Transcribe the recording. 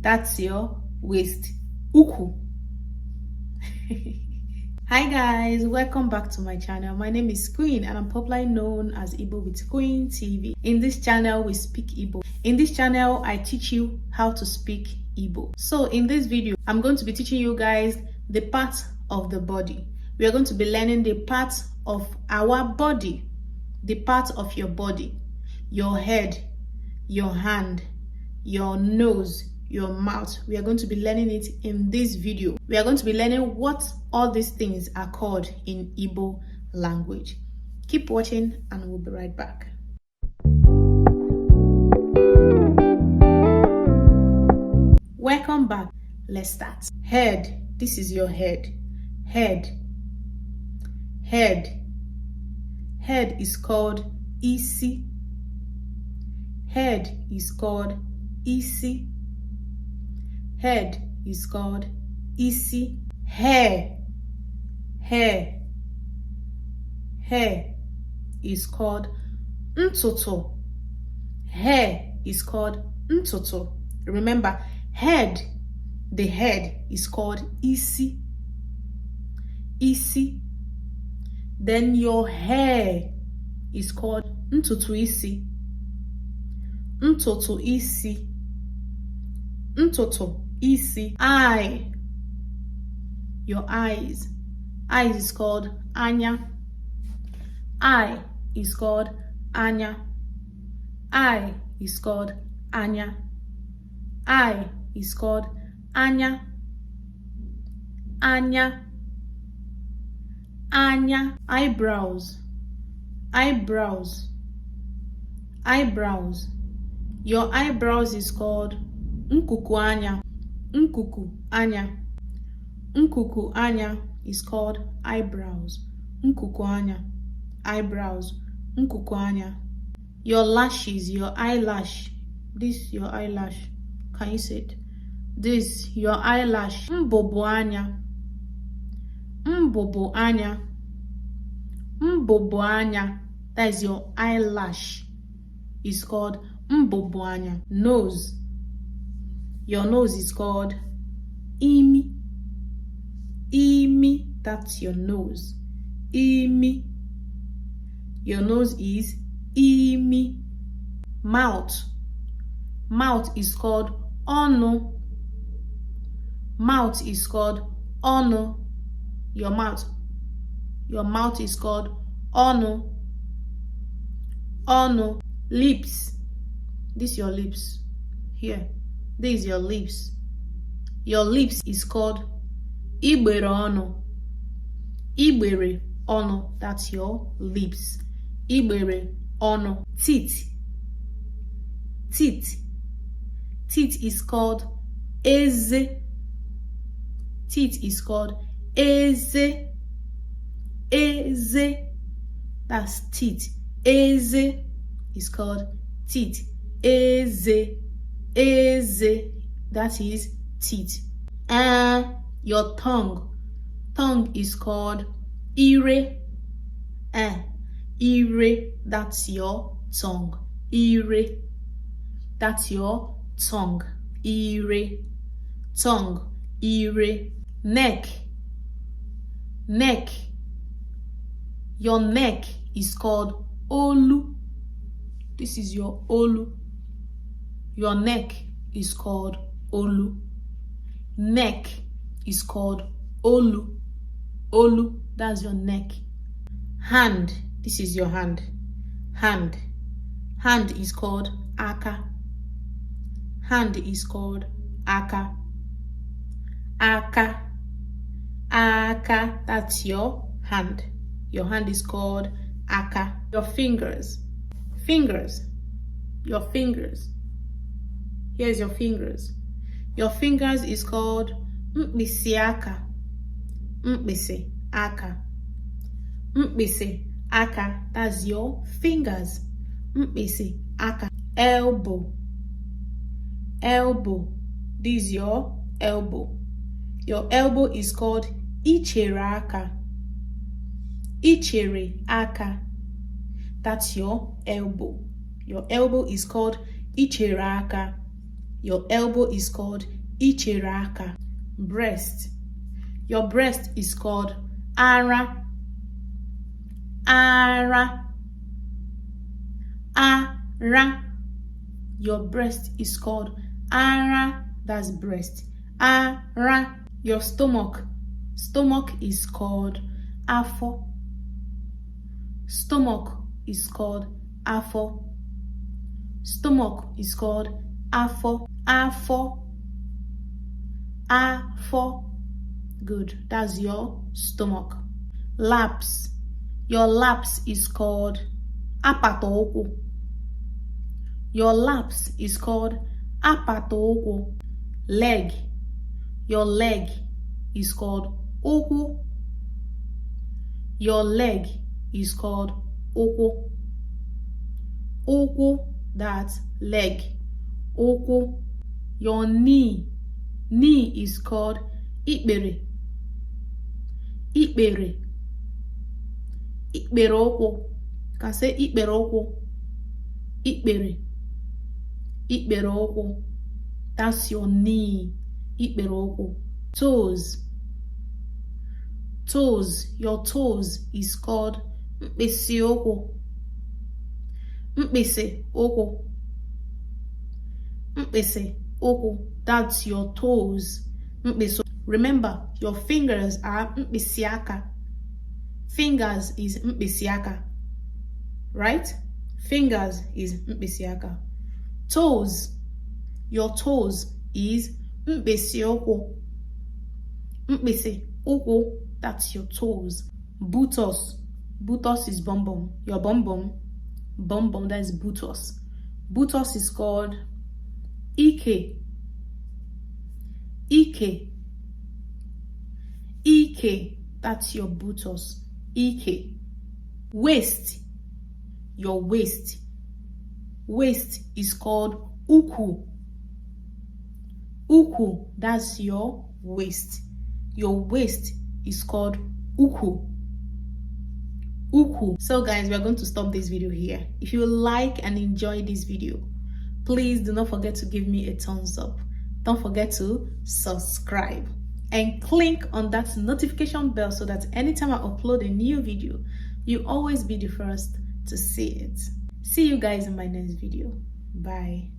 That's your waist. Uku. Hi guys, welcome back to my channel. My name is Queen and I'm popularly known as Igbo with Queen TV. In this channel, we speak Igbo. In this channel, I teach you how to speak Igbo. So in this video, I'm going to be teaching you guys the parts of the body. We are going to be learning the parts of our body, the part of your body, your head, your hand, your nose, your mouth. We are going to be learning it in this video. We are going to be learning what all these things are called in Igbo language. Keep watching and we'll be right back. Welcome back. Let's start. Head. This is your head. Head. Head. Head is called isi. Head is called isi. Head is called isi. Hair. Hair. Hair is called ntutu. Hair is called ntutu. Remember, head, the head is called isi. Isi. Then your hair is called ntutu isi. Ntutu isi. Ntutu isi. Eye. Your eyes. Eyes is called anya. Eye is called anya. Eye is called anya. Eye is called anya. Anya. Anya. Eyebrows. Eyebrows. Eyebrows. Your eyebrows is called nkuku anya. Nkuku anya. Nkuku anya is called eyebrows. Nkuku anya. Eyebrows. Nkuku anya. Your lashes, your eyelash. This your eyelash. Can you see it? This your eyelash. Mbobo anya. Mbobo anya. Mbobo anya. That is your eyelash. It's called mbobo anya. Nose. Your nose is called imi. Imi. That's your nose. Imi. Your nose is imi. Mouth. Mouth is called ono. Mouth is called ono. Your mouth. Your mouth is called ono. Ono. Lips. This is your lips. Here. This is your lips. Your lips is called igbere ono. Igbere ono. That's your lips. Igbere ono. Teeth. Teeth. Teeth is called eze. Teeth is called eze. Eze. That's teeth. Eze is called teeth. Eze. Eze. That is teeth. Your tongue. Tongue is called ire. Ire. That's your tongue. Ire. That's your tongue. Ire. Tongue. Ire. Neck. Neck. Your neck is called olu. This is your olu. Your neck is called olu. Neck is called olu. Olu. That's your neck. Hand. This is your hand. Hand. Hand is called aka. Hand is called aka. Aka. Aka. That's your hand. Your hand is called aka. Your fingers. Fingers. Your fingers. Here's your fingers. Your fingers is called mkpịsị aka. Mkpịsị aka. Mkpịsị aka. That's your fingers. Mkpịsị aka. Elbow. Elbow. This is your elbow. Your elbow is called ichere aka. Ichere aka. That's your elbow. Your elbow is called ichere aka. Your elbow is called icheraka. Breast. Your breast is called ara. Ara. Ara. Your breast is called ara. That's breast. Ara. Your stomach. Stomach is called afo. Stomach is called afo. Stomach is called afo. Afo. Afo. Good. That's your stomach. Laps. Your laps is called apatooko. Your laps is called apatooko. Leg. Your leg is called oku. Your leg is called oku. Oku, that's leg. Oku. Your knee. Knee is called ikbere. Ikbere. Ikbere oku. You can say ikbere oku. Ikbere. Ikbere oku. That's your knee. Ikbere oku. Toes. Toes. Your toes is called mkpịsị ụkwụ. Mkpịsị ụkwụ. Mkpịsị ụkwụ. That's your toes. Mkpịsị. Remember, your fingers are mkpịsị aka. Fingers is mkpịsị aka. Right? Fingers is mkpịsị aka. Toes. Your toes is mkpịsị ụkwụ. Mkpịsị ụkwụ. That's your toes. Buttocks. Buttocks is bum bum. Your bum bum. Bum bum, that is buttocks. Buttocks is called ike. Ike. Ike. That's your buttocks. Ike. Waist. Your waist. Waist is called uku. Uku. That's your waist. Your waist is called uku. Uku. So guys, we are going to stop this video here. If you like and enjoy this video, please do not forget to give me a thumbs up. Don't forget to subscribe and click on that notification bell so that anytime I upload a new video, you always be the first to see it. See you guys in my next video. Bye.